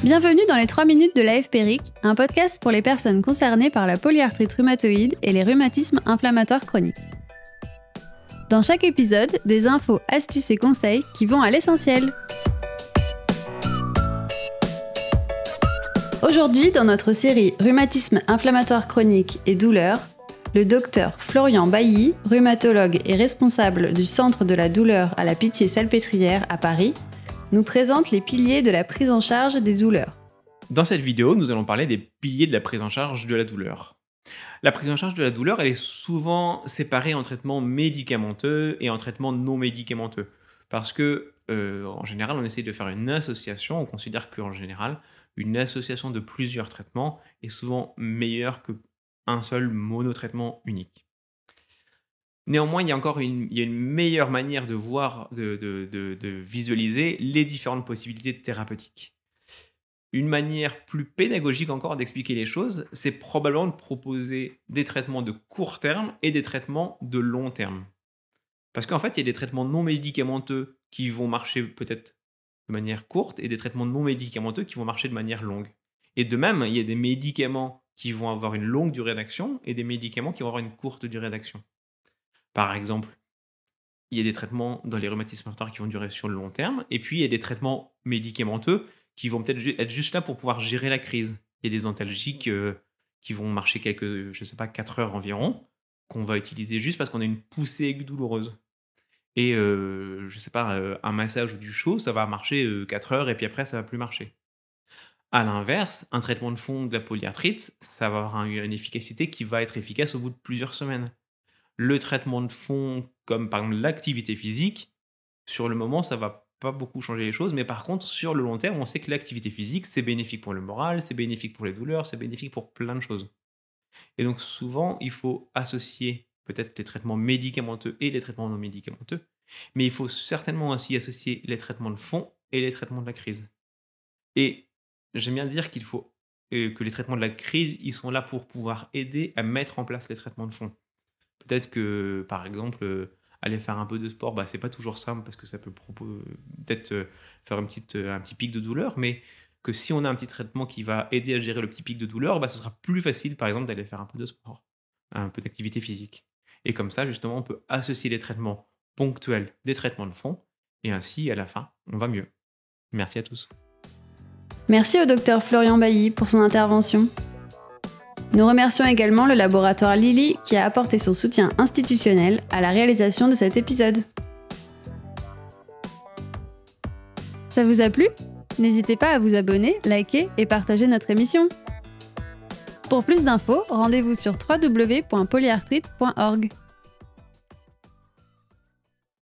Bienvenue dans les 3 minutes de l'AFPRIC, un podcast pour les personnes concernées par la polyarthrite rhumatoïde et les rhumatismes inflammatoires chroniques. Dans chaque épisode, des infos, astuces et conseils qui vont à l'essentiel. Aujourd'hui, dans notre série Rhumatisme inflammatoire chronique et douleurs, le docteur Florian Bailly, rhumatologue et responsable du Centre de la douleur à la Pitié-Salpêtrière à Paris, nous présente les piliers de la prise en charge des douleurs. Dans cette vidéo, nous allons parler des piliers de la prise en charge de la douleur. La prise en charge de la douleur, elle est souvent séparée en traitement médicamenteux et en traitement non médicamenteux. Parce que, en général, on essaie de faire une association. On considère qu'en général, une association de plusieurs traitements est souvent meilleure qu'un seul monotraitement unique. Néanmoins, il y a une meilleure manière de voir, de visualiser les différentes possibilités thérapeutiques. Une manière plus pédagogique encore d'expliquer les choses, c'est probablement de proposer des traitements de court terme et des traitements de long terme. Parce qu'en fait, il y a des traitements non médicamenteux qui vont marcher peut-être de manière courte et des traitements non médicamenteux qui vont marcher de manière longue. Et de même, il y a des médicaments qui vont avoir une longue durée d'action et des médicaments qui vont avoir une courte durée d'action. Par exemple, il y a des traitements dans les rhumatismes inflammatoires qui vont durer sur le long terme, et puis il y a des traitements médicamenteux qui vont peut-être être juste là pour pouvoir gérer la crise. Il y a des antalgiques qui vont marcher 4 heures environ, qu'on va utiliser juste parce qu'on a une poussée aiguë douloureuse. Et un massage ou du chaud, ça va marcher 4 heures, et puis après, ça va plus marcher. À l'inverse, un traitement de fond de la polyarthrite, ça va avoir une efficacité qui va être efficace au bout de plusieurs semaines. Le traitement de fond, comme par exemple l'activité physique, sur le moment, ça va pas beaucoup changer les choses, mais par contre, sur le long terme, on sait que l'activité physique, c'est bénéfique pour le moral, c'est bénéfique pour les douleurs, c'est bénéfique pour plein de choses. Et donc souvent, il faut associer peut-être les traitements médicamenteux et les traitements non médicamenteux, mais il faut certainement aussi associer les traitements de fond et les traitements de la crise. Et j'aime bien dire qu'il faut que les traitements de la crise, ils sont là pour pouvoir aider à mettre en place les traitements de fond. Peut-être que, par exemple, aller faire un peu de sport, c'est pas toujours simple parce que ça peut peut-être faire un petit pic de douleur, mais que si on a un petit traitement qui va aider à gérer le petit pic de douleur, ce sera plus facile, par exemple, d'aller faire un peu de sport, un peu d'activité physique. Et comme ça, justement, on peut associer les traitements ponctuels des traitements de fond, et ainsi, à la fin, on va mieux. Merci à tous. Merci au docteur Florian Bailly pour son intervention. Nous remercions également le laboratoire Lilly qui a apporté son soutien institutionnel à la réalisation de cet épisode. Ça vous a plu ? N'hésitez pas à vous abonner, liker et partager notre émission. Pour plus d'infos, rendez-vous sur www.polyarthrite.org.